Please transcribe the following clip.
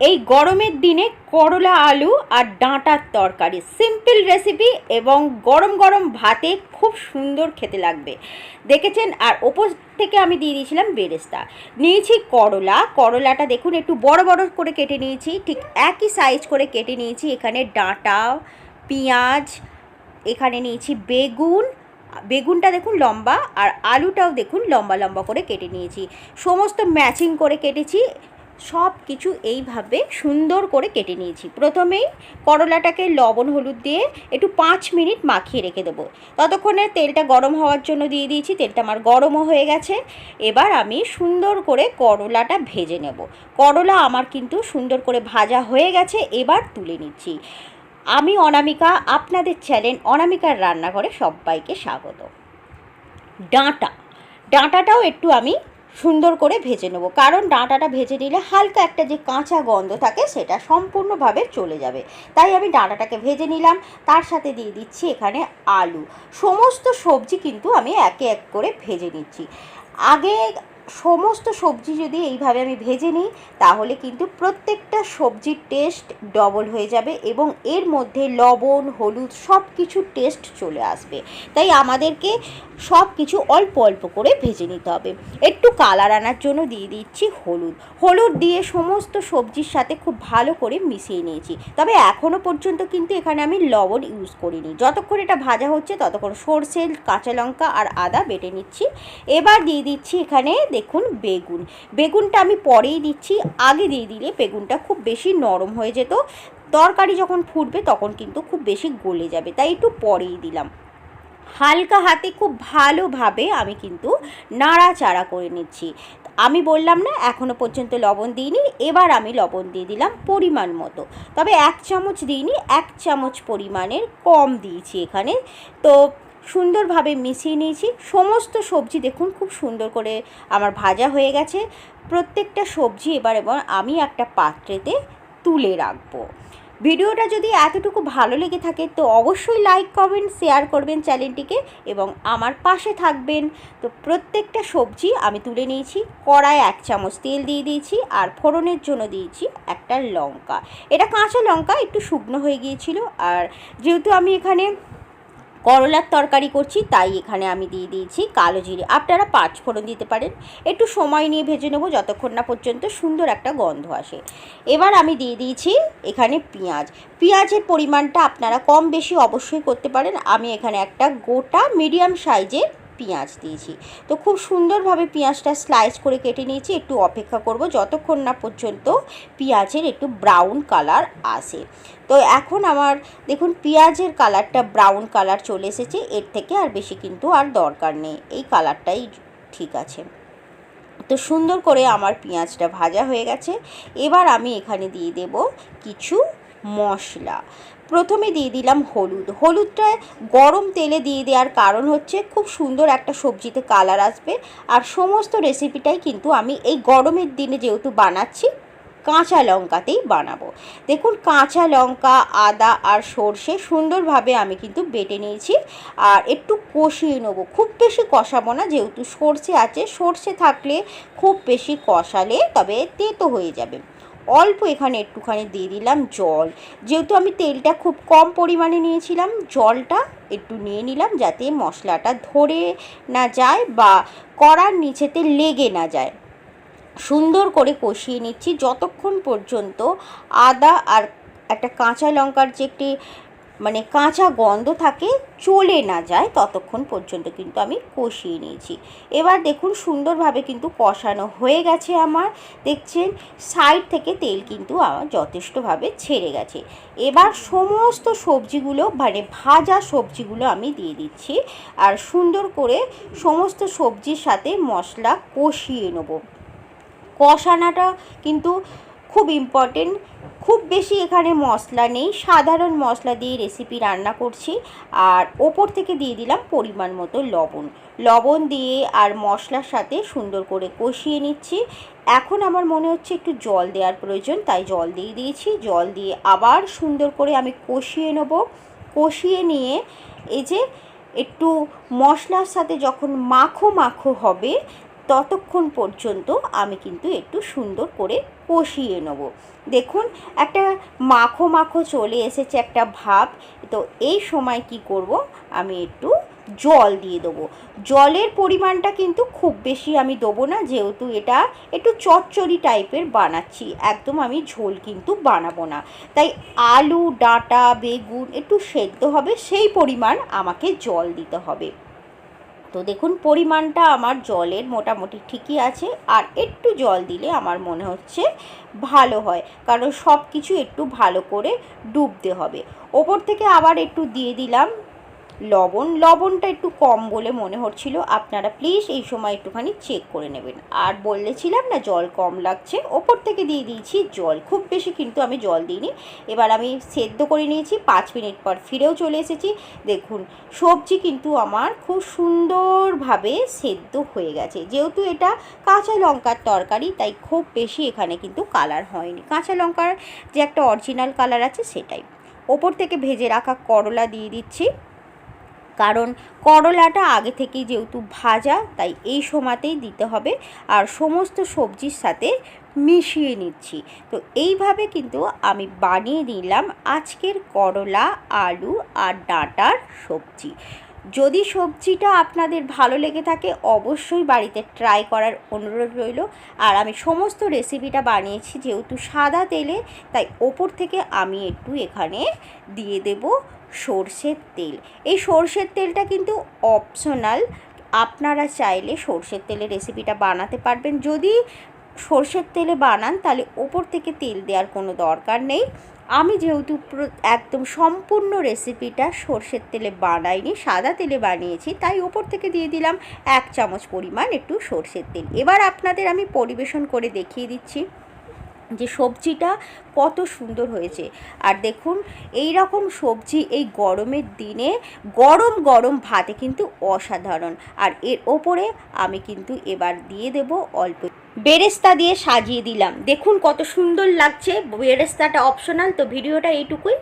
এই গরমের দিনে করলা আলু আর ডাঁটার তরকারি সিম্পল রেসিপি এবং গরম গরম ভাতে খুব সুন্দর খেতে লাগবে। দেখেছেন? আর ওপর থেকে আমি দিয়ে দিয়েছিলাম বেরেস্তা। নিয়েছি করলাটা দেখুন একটু বড় বড় করে কেটে নিয়েছি, ঠিক একই সাইজ করে কেটে নিয়েছি। এখানে ডাঁটা, পেঁয়াজ, এখানে নিয়েছি বেগুনটা দেখুন লম্বা, আর আলুটাও দেখুন লম্বা লম্বা করে কেটে নিয়েছি। সমস্ত ম্যাচিং করে কেটেছি, সব কিছু এইভাবে সুন্দর করে কেটে নিয়েছি। প্রথমেই করলাটাকে লবণ হলুদ দিয়ে একটু 5 মিনিট মাখিয়ে রেখে দেবো। ততক্ষণে তেলটা গরম হওয়ার জন্য দিয়ে দিয়েছি, তেলটা আমার গরমও হয়ে গেছে। এবার আমি সুন্দর করে করলাটা ভেজে নেব। করলা আমার কিন্তু সুন্দর করে ভাজা হয়ে গেছে, এবার তুলে নিচ্ছি। আমি অনামিকা, আপনাদের চ্যানেল অনামিকার রান্নাঘরে সবাইকে স্বাগত। ডাঁটাটাও একটু আমি সুন্দর করে ভেজে নেব, কারণ ডাঁটাটা ভেজে নিলে হালকা একটা যে কাঁচা গন্ধ থাকে সেটা সম্পূর্ণভাবে চলে যাবে। তাই আমি ডাঁটাটাকে ভেজে নিলাম। তার সাথে দিয়ে দিচ্ছি এখানে আলু। সমস্ত সবজি কিন্তু আমি একে এক করে ভেজে নিচ্ছি। আগে সমস্ত সবজি যদি এইভাবে আমি ভেজে নিই তাহলে কিন্তু প্রত্যেকটা সবজির টেস্ট ডবল হয়ে যাবে এবং এর মধ্যে লবণ হলুদ সব কিছু টেস্ট চলে আসবে। তাই আমাদেরকে সব কিছু অল্প অল্প করে ভেজে নিতে হবে। একটু কালার আনার জন্য দিয়ে দিচ্ছি হলুদ দিয়ে সমস্ত সবজির সাথে খুব ভালো করে মিশিয়ে নিয়েছি। তবে এখনও পর্যন্ত কিন্তু এখানে আমি লবণ ইউজ করিনি। যতক্ষণ এটা ভাজা হচ্ছে ততক্ষণ সরষে, কাঁচা লঙ্কা আর আদা বেটে নিচ্ছি। এবার দিয়ে দিচ্ছি এখানে দেখুন বেগুনটা আমি পরেই দিচ্ছি। আগে দিয়ে দিলে বেগুনটা খুব বেশি নরম হয়ে যেত, তরকারি যখন ফুটবে তখন কিন্তু খুব বেশি গলে যাবে, তাই একটু পরেই দিলাম। হালকা হাতে খুব ভালোভাবে আমি কিন্তু নাড়াচাড়া করে নিচ্ছি। আমি বললাম না এখনও পর্যন্ত লবণ দিইনি, এবার আমি লবণ দিয়ে দিলাম পরিমাণ মতো। তবে 1 চামচ দিইনি, 1 চামচ পরিমাণের কম দিয়েছি এখানে। তো সুন্দরভাবে মিশিয়ে নিয়েছি। সমস্ত সবজি দেখুন খুব সুন্দর করে আমার ভাজা হয়ে গেছে। প্রত্যেকটা সবজি এবার আমি একটা পাত্রেতে তুলে রাখবো। ভিডিওটা যদি এতটুকু ভালো লেগে থাকে তো অবশ্যই লাইক কমেন্ট শেয়ার করবেন চ্যানেলটিকে এবং আমার পাশে থাকবেন। তো প্রত্যেকটা সবজি আমি তুলে নিয়েছি। কড়ায় 1 চামচ তেল দিয়ে দিয়েছি আর ফোড়নের জন্য দিয়েছি একটা লঙ্কা। এটা কাঁচা লঙ্কা, একটু শুকনো হয়ে গিয়েছিল। আর যেহেতু আমি এখানে করলার তরকারি করছি তাই এখানে আমি দিয়ে দিয়েছি কালো জিরে। আপনারা 5 ফোড়ন দিতে পারেন। একটু সময় নিয়ে ভেজে নেব যতক্ষণ না পর্যন্ত সুন্দর একটা গন্ধ আসে। এবার আমি দিয়ে দিয়েছি এখানে পেঁয়াজের পরিমাণটা আপনারা কম বেশি অবশ্যই করতে পারেন। আমি এখানে একটা গোটা মিডিয়াম সাইজের পেঁয়াজ দিয়েছি। তো খুব সুন্দরভাবে পেঁয়াজটা স্লাইস করে কেটে নিয়েছি। একটু অপেক্ষা করব যতক্ষণ না পর্যন্ত পেঁয়াজের একটু ব্রাউন কালার আসে। তো এখন আমার দেখুন পেঁয়াজের কালারটা ব্রাউন কালার চলে এসেছে, এর থেকে আর বেশি কিন্তু আর দরকার নেই, এই কালারটাই ঠিক আছে। তো সুন্দর করে আমার পেঁয়াজটা ভাজা হয়ে গেছে। এবার আমি এখানে দিয়ে দেব কিছু মশলা। প্রথমে দিয়ে দিলাম হলুদটা গরম তেলে দিয়ে দেওয়ার কারণ হচ্ছে খুব সুন্দর একটা সবজিতে কালার আসবে। আর সমস্ত রেসিপিটাই কিন্তু আমি এই গরমের দিনে যেহেতু বানাচ্ছি কাঁচা লঙ্কাতেই বানাবো। দেখুন কাঁচা লঙ্কা, আদা আর সর্ষে সুন্দরভাবে আমি কিন্তু বেটে নিয়েছি আর একটু কষিয়ে নেব। খুব বেশি কষাবো না, যেহেতু সর্ষে আছে, সর্ষে থাকলে খুব বেশি কষালে তবে তেতো হয়ে যাবে। অল্প এখানে একটুখানি দিয়ে দিলাম জল। যেহেতু আমি তেলটা খুব কম পরিমাণে নিয়েছিলাম, জলটা একটু নিয়ে নিলাম যাতে মশলাটা ধরে না যায় বা কড়ার নিচেতে লেগে না যায়। সুন্দর করে কষিয়ে নিচ্ছি যতক্ষণ পর্যন্ত আদা আর একটা কাঁচা লঙ্কার যে একটি কাঁচা গন্ধ থাকে চলে না যায়, ততক্ষণ পর্যন্ত কিন্তু আমি কষিয়ে নিয়েছি। এবার দেখুন সুন্দরভাবে কিন্তু কষানো হয়ে গেছে আমার। দেখছেন সাইড থেকে তেল কিন্তু আমার যথেষ্টভাবে ছেড়ে গেছে। এবার সমস্ত সবজিগুলো ভাজা সবজিগুলো আমি দিয়ে দিচ্ছি আর সুন্দর করে সমস্ত সবজির সাথে মশলা কষিয়ে নেব। কষানোটা কিন্তু খুব ইম্পর্টেন্ট। খুব বেশি এখানে মশলা নেই, সাধারণ মশলা দিয়ে রেসিপি রান্না করছি। আর ওপর থেকে দিয়ে দিলাম পরিমাণ মতো লবণ দিয়ে আর মশলার সাথে সুন্দর করে কষিয়ে নিচ্ছি। এখন আমার মনে হচ্ছে একটু জল দেওয়ার প্রয়োজন, তাই জল দিয়ে দিয়েছি। জল দিয়ে আবার সুন্দর করে আমি কষিয়ে নেব। কষিয়ে নিয়ে এই যে একটু মশলার সাথে যখন মাখো মাখো হবে ততক্ষণ পর্যন্ত আমি কিন্তু একটু সুন্দর করে কষিয়ে নেব। দেখুন একটা মাখো মাখো চলে এসেছে একটা ভাব। তো এই সময় কি করব, আমি একটু জল দিয়ে দেবো। জলের পরিমাণটা কিন্তু খুব বেশি আমি দেবো না, যেহেতু এটা একটু চচ্চড়ি টাইপের বানাচ্ছি, একদম আমি ঝোল কিন্তু বানাবো না। তাই আলু, ডাঁটা, বেগুন একটু সেদ্ধ হবে, সেই পরিমাণ আমাকে জল দিতে হবে। তো দেখুন পরিমাণটা আমার জলের মোটামুটি ঠিকই আছে, আর একটু জল দিলে আমার মনে হচ্ছে ভালো হয়, কারণ সব কিছু একটু ভালো করে ডুবতে হবে। ওপর থেকে আবার একটু দিয়ে দিলাম লবণটা একটু কম বলে মনে হচ্ছিল, আপনারা প্লিজ এই সময় একটুখানি চেক করে নেবেন। আর বলেছিলাম না জল কম লাগছে, ওপর থেকে দিয়ে দিয়েছি জল, খুব বেশি কিন্তু আমি জল দিইনি। এবার আমি সেদ্ধ করে নিয়েছি, 5 মিনিট পর ফিরেও চলে এসেছি। দেখুন সবজি কিন্তু আমার খুব সুন্দরভাবে সেদ্ধ হয়ে গেছে। যেহেতু এটা কাঁচা লঙ্কার তরকারি, তাই খুব বেশি এখানে কিন্তু কালার হয়নি, কাঁচা লঙ্কার যে একটা অরিজিনাল কালার আছে সেটাই। ওপর থেকে ভেজে রাখা করলা দিয়ে দিচ্ছি, কারণ করলাটা আগে থেকেই যেহেতু ভাজা, তাই এই সময়তেই দিতে হবে। আর সমস্ত সবজির সাথে মিশিয়ে নিচ্ছি। তো এইভাবে কিন্তু আমি বানিয়ে নিলাম আজকের করলা, আলু আর ডাঁটার সবজি। যদি সবজিটা আপনাদের ভালো লেগে থাকে অবশ্যই বাড়িতে ট্রাই করার অনুরোধ রইল। আর আমি সমস্ত রেসিপিটা বানিয়েছি যেহেতু সাদা তেলে, তাই ওপর থেকে আমি একটু এখানে দিয়ে দেব সর্ষের তেল। এই সর্ষের তেলটা কিন্তু অপশনাল, আপনারা চাইলে সর্ষের তেলে রেসিপিটা বানাতে পারবেন। যদি সর্ষের তেলে বানান তাহলে ওপর থেকে তেল দেওয়ার কোনো দরকার নেই। আমি যেহেতু একদম সম্পূর্ণ রেসিপিটা সর্ষের তেলে বানাইনি, সাদা তেলে বানিয়েছি, তাই ওপর থেকে দিয়ে দিলাম 1 চামচ পরিমাণ একটু সর্ষের তেল। এবার আপনাদের আমি পরিবেশন করে দেখিয়ে দিচ্ছি যে সবজিটা কত সুন্দর হয়েছে। আর দেখুন এই রকম সবজি এই গরমের দিনে গরম গরম ভাতে কিন্তু অসাধারণ। আর এর ওপরে আমি কিন্তু এবার দিয়ে দেব অল্প বেরেস্তা দিয়ে সাজিয়ে দিলাম। দেখুন কত সুন্দর লাগছে, বেরেস্তাটা অপশনাল। তো ভিডিওটা এইটুকুই।